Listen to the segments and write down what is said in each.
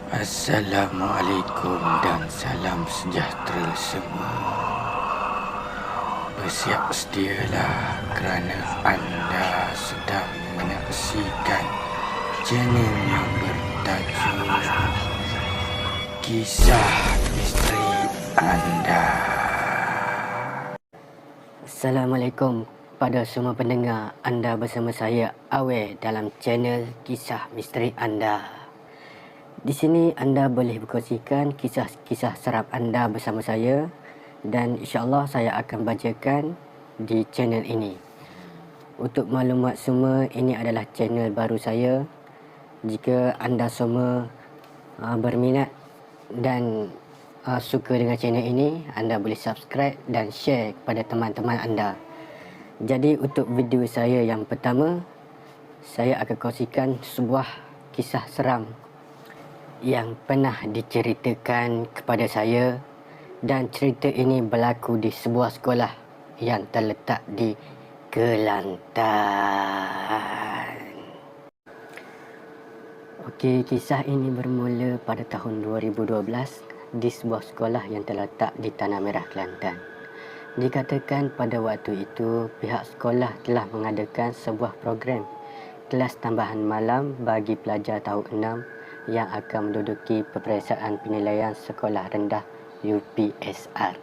Assalamualaikum dan salam sejahtera semua. Bersiap sedialah kerana anda sedang menyaksikan channel yang bertajuk Kisah Misteri Anda. Assalamualaikum pada semua pendengar. Anda bersama saya Awe dalam channel Kisah Misteri Anda. Di sini anda boleh berkongsikan kisah-kisah seram anda bersama saya dan insya-Allah saya akan bacakan di channel ini. Untuk maklumat semua, ini adalah channel baru saya. Jika anda semua berminat dan suka dengan channel ini, anda boleh subscribe dan share kepada teman-teman anda. Jadi untuk video saya yang pertama, saya akan kongsikan sebuah kisah seram yang pernah diceritakan kepada saya, dan cerita ini berlaku di sebuah sekolah yang terletak di Kelantan. Okey, kisah ini bermula pada tahun 2012 di sebuah sekolah yang terletak di Tanah Merah, Kelantan. Dikatakan pada waktu itu pihak sekolah telah mengadakan sebuah program kelas tambahan malam bagi pelajar tahun 6 yang akan menduduki peperiksaan penilaian sekolah rendah UPSR.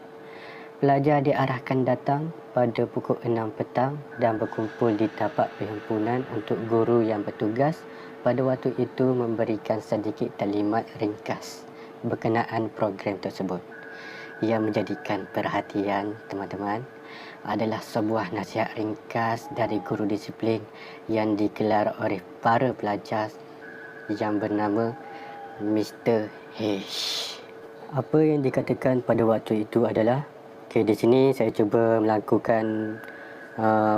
Pelajar diarahkan datang pada pukul 6 petang dan berkumpul di tapak perhimpunan untuk guru yang bertugas pada waktu itu memberikan sedikit taklimat ringkas berkenaan program tersebut. Yang menjadikan perhatian teman-teman adalah sebuah nasihat ringkas dari guru disiplin yang digelar oleh para pelajar yang bernama Mr. H. Apa yang dikatakan pada waktu itu adalah, di sini saya cuba melakukan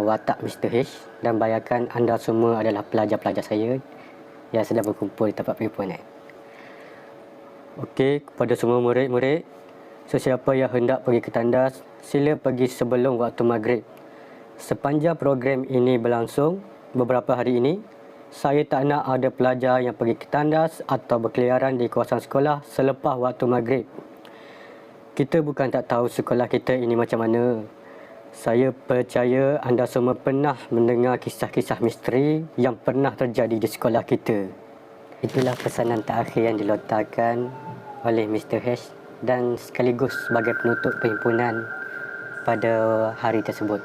watak Mr. H dan bayangkan anda semua adalah pelajar-pelajar saya yang sedang berkumpul di tempat perhimpunan. Okey, kepada semua murid-murid, sesiapa yang hendak pergi ke tandas, sila pergi sebelum waktu maghrib. Sepanjang program ini berlangsung beberapa hari ini, saya tak nak ada pelajar yang pergi ke tandas atau berkeliaran di kawasan sekolah selepas waktu maghrib. Kita bukan tak tahu sekolah kita ini macam mana. Saya percaya anda semua pernah mendengar kisah-kisah misteri yang pernah terjadi di sekolah kita. Itulah pesanan terakhir yang dilontarkan oleh Mr. H dan sekaligus sebagai penutup perhimpunan pada hari tersebut.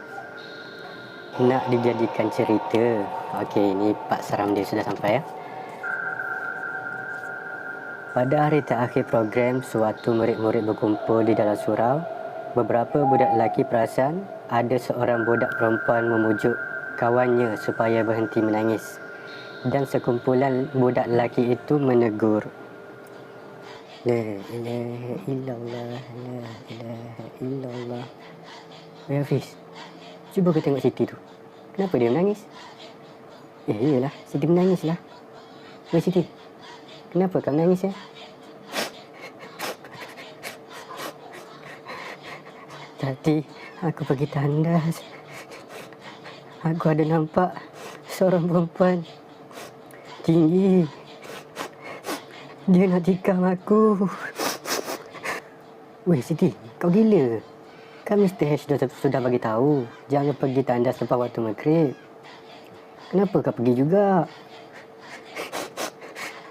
Nak dijadikan cerita. Okey, ini part seram dia sudah sampai ya. Pada hari terakhir program, suatu murid-murid berkumpul di dalam surau. Beberapa budak lelaki perasan ada seorang budak perempuan memujuk kawannya supaya berhenti menangis. Dan sekumpulan budak lelaki itu menegur. La ilaha illallah, la ilaha illallah. Hafiz, cuba kau tengok Siti tu. Kenapa dia menangis? Iyalah, Siti menangis lah. Weh Siti, kenapa kau menangis ya? Tadi aku pergi tandas. Aku ada nampak seorang perempuan tinggi. Dia nak tikam aku. Weh Siti, kau gila? Kan Mr. H sudah bagi tahu jangan pergi tandas lepas waktu maghrib. Kenapa kau pergi juga?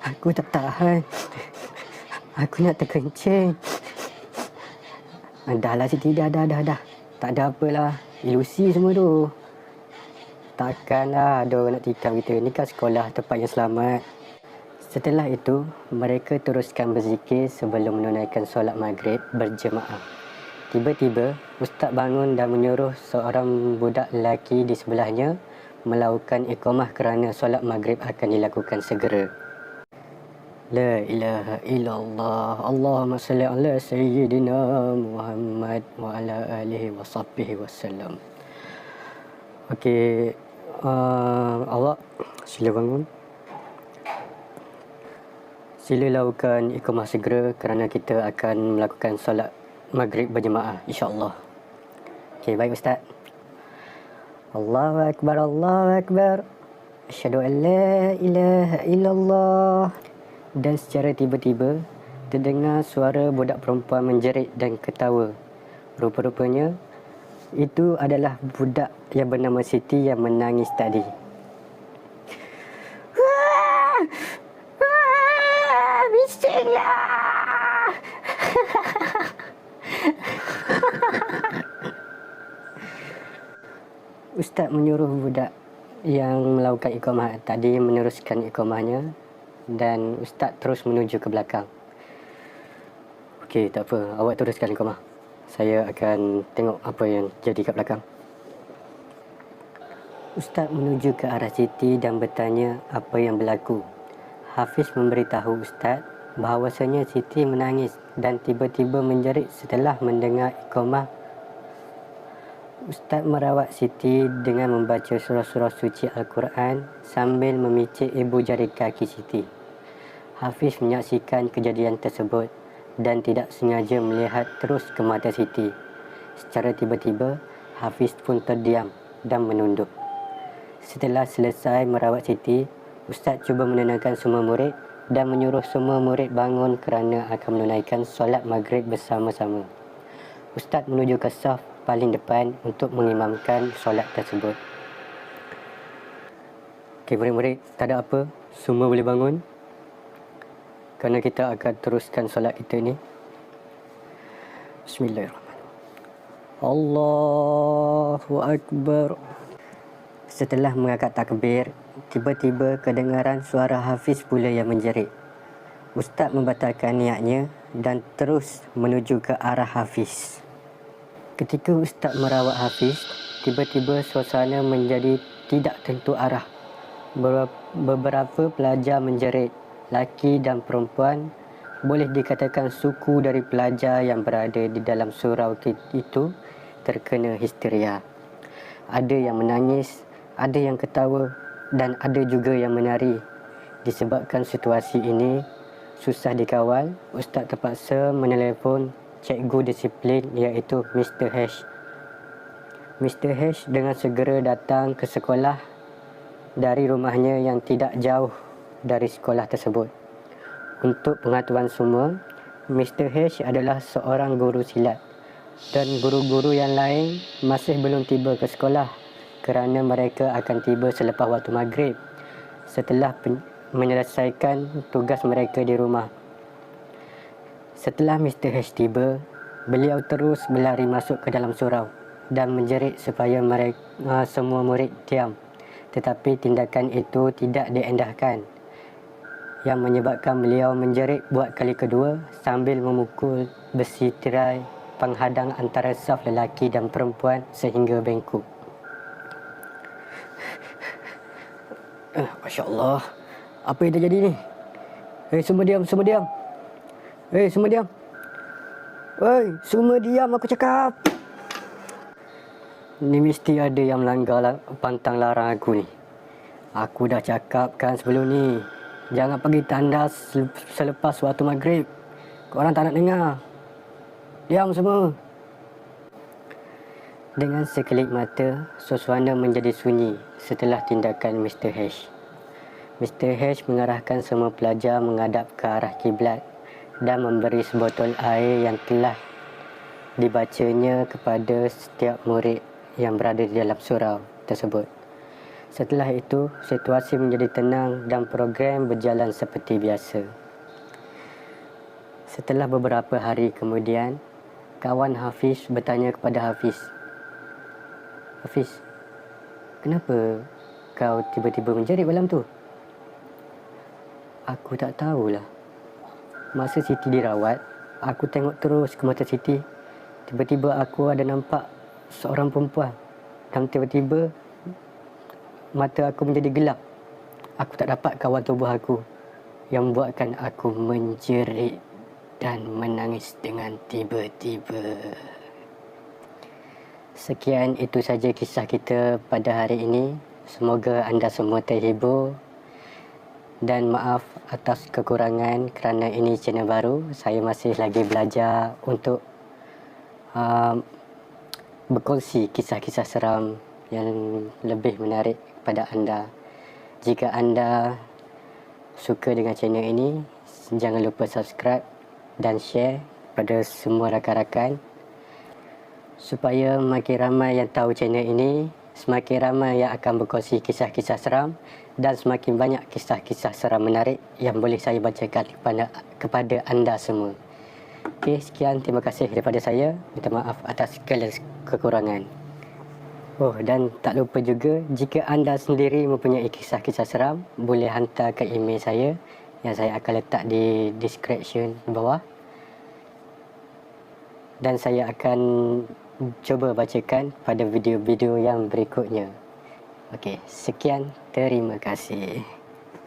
Aku tak tahan. Aku nak terkencing. Dah lah Siti, dah. Tak ada apalah. Ilusi semua tu. Takkanlah ada orang nak tikam kita. Ni kan sekolah tempat yang selamat. Setelah itu, mereka teruskan berzikir sebelum menunaikan solat maghrib berjemaah. Tiba-tiba, Ustaz bangun dan menyuruh seorang budak lelaki di sebelahnya melakukan iqamah kerana solat maghrib akan dilakukan segera. La ilaha illallah. Allahumma salli ala sayyidina Muhammad wa ala alihi wa sahbihi wasallam. Okey, awak sila bangun. Sila lakukan iqamah segera kerana kita akan melakukan solat maghrib berjemaah, insya-Allah. Okey, baik Ustaz. Allahu Akbar, Allahu Akbar. Asyhadu an la ilaha illallah. Dan secara tiba-tiba, terdengar suara budak perempuan menjerit dan ketawa. Rupa-rupanya, itu adalah budak yang bernama Siti yang menangis tadi. Bisinglah! Ustaz menyuruh budak yang melakukan iqamah tadi meneruskan iqamahnya dan Ustaz terus menuju ke belakang. Okey, tak apa. Awak teruskan iqamah. Saya akan tengok apa yang jadi kat belakang. Ustaz menuju ke arah Siti dan bertanya apa yang berlaku. Hafiz memberitahu Ustaz bahawasanya Siti menangis dan tiba-tiba menjerit setelah mendengar iqamah. Ustaz merawat Siti dengan membaca surah-surah suci Al-Quran sambil memicit ibu jari kaki Siti. Hafiz menyaksikan kejadian tersebut dan tidak sengaja melihat terus ke mata Siti. Secara tiba-tiba, Hafiz pun terdiam dan menunduk. Setelah selesai merawat Siti, Ustaz cuba menenangkan semua murid dan menyuruh semua murid bangun kerana akan menunaikan solat maghrib bersama-sama. Ustaz menuju ke saf paling depan untuk mengimamkan solat tersebut. Okey, murid-murid, tak ada apa. Semua boleh bangun. Kerana kita akan teruskan solat kita ni. Bismillahirrahmanirrahim. Allahu Akbar. Setelah mengangkat takbir, tiba-tiba kedengaran suara Hafiz pula yang menjerit. Ustaz membatalkan niatnya dan terus menuju ke arah Hafiz. Ketika Ustaz merawat Hafiz, tiba-tiba suasana menjadi tidak tentu arah. Beberapa pelajar menjerit, laki dan perempuan. Boleh dikatakan suku dari pelajar yang berada di dalam surau itu terkena histeria. Ada yang menangis, ada yang ketawa dan ada juga yang menari. Disebabkan situasi ini susah dikawal, Ustaz terpaksa menelefon cikgu disiplin iaitu Mr. H. Mr. H dengan segera datang ke sekolah dari rumahnya yang tidak jauh dari sekolah tersebut. Untuk pengetahuan semua, Mr. H adalah seorang guru silat dan guru-guru yang lain masih belum tiba ke sekolah kerana mereka akan tiba selepas waktu maghrib setelah menyelesaikan tugas mereka di rumah. Setelah Mr. H tiba, beliau terus berlari masuk ke dalam surau dan menjerit supaya semua murid diam. Tetapi tindakan itu tidak diendahkan, yang menyebabkan beliau menjerit buat kali kedua sambil memukul besi tirai penghadang antara saf lelaki dan perempuan sehingga bengkok. Masya Allah, apa yang terjadi ni? Semua diam, semua diam. Semua diam. Semua diam, aku cakap. Ni mesti ada yang melanggar pantang larang aku ni. Aku dah cakap kan sebelum ni, jangan pergi tandas selepas waktu maghrib. Korang tak nak dengar. Diam semua. Dengan sekelip mata, suasana menjadi sunyi setelah tindakan Mr. H. Mr. H mengarahkan semua pelajar menghadap ke arah kiblat dan memberi sebotol air yang telah dibacanya kepada setiap murid yang berada di dalam surau tersebut. Setelah itu, situasi menjadi tenang dan program berjalan seperti biasa. Setelah beberapa hari kemudian, kawan Hafiz bertanya kepada Hafiz, "Hafiz, kenapa kau tiba-tiba menjerit malam tu?" "Aku tak tahulah. Masa Siti dirawat, aku tengok terus ke mata Siti. Tiba-tiba aku ada nampak seorang perempuan dan tiba-tiba mata aku menjadi gelap. Aku tak dapat kawal tubuh aku yang membuatkan aku menjerit dan menangis dengan tiba-tiba." Sekian itu saja kisah kita pada hari ini. Semoga anda semua terhibur. Dan maaf atas kekurangan kerana ini channel baru. Saya masih lagi belajar untuk berkongsi kisah-kisah seram yang lebih menarik pada anda. Jika anda suka dengan channel ini, jangan lupa subscribe dan share pada semua rakan-rakan supaya makin ramai yang tahu channel ini, semakin ramai yang akan berkongsi kisah-kisah seram dan semakin banyak kisah-kisah seram menarik yang boleh saya bacakan kepada anda semua. Okey, sekian, terima kasih daripada saya. Minta maaf atas segala kekurangan. Oh, dan tak lupa juga, jika anda sendiri mempunyai kisah-kisah seram, boleh hantar ke email saya yang saya akan letak di description bawah. Dan saya akan cuba bacakan pada video-video yang berikutnya. Okey, sekian, terima kasih.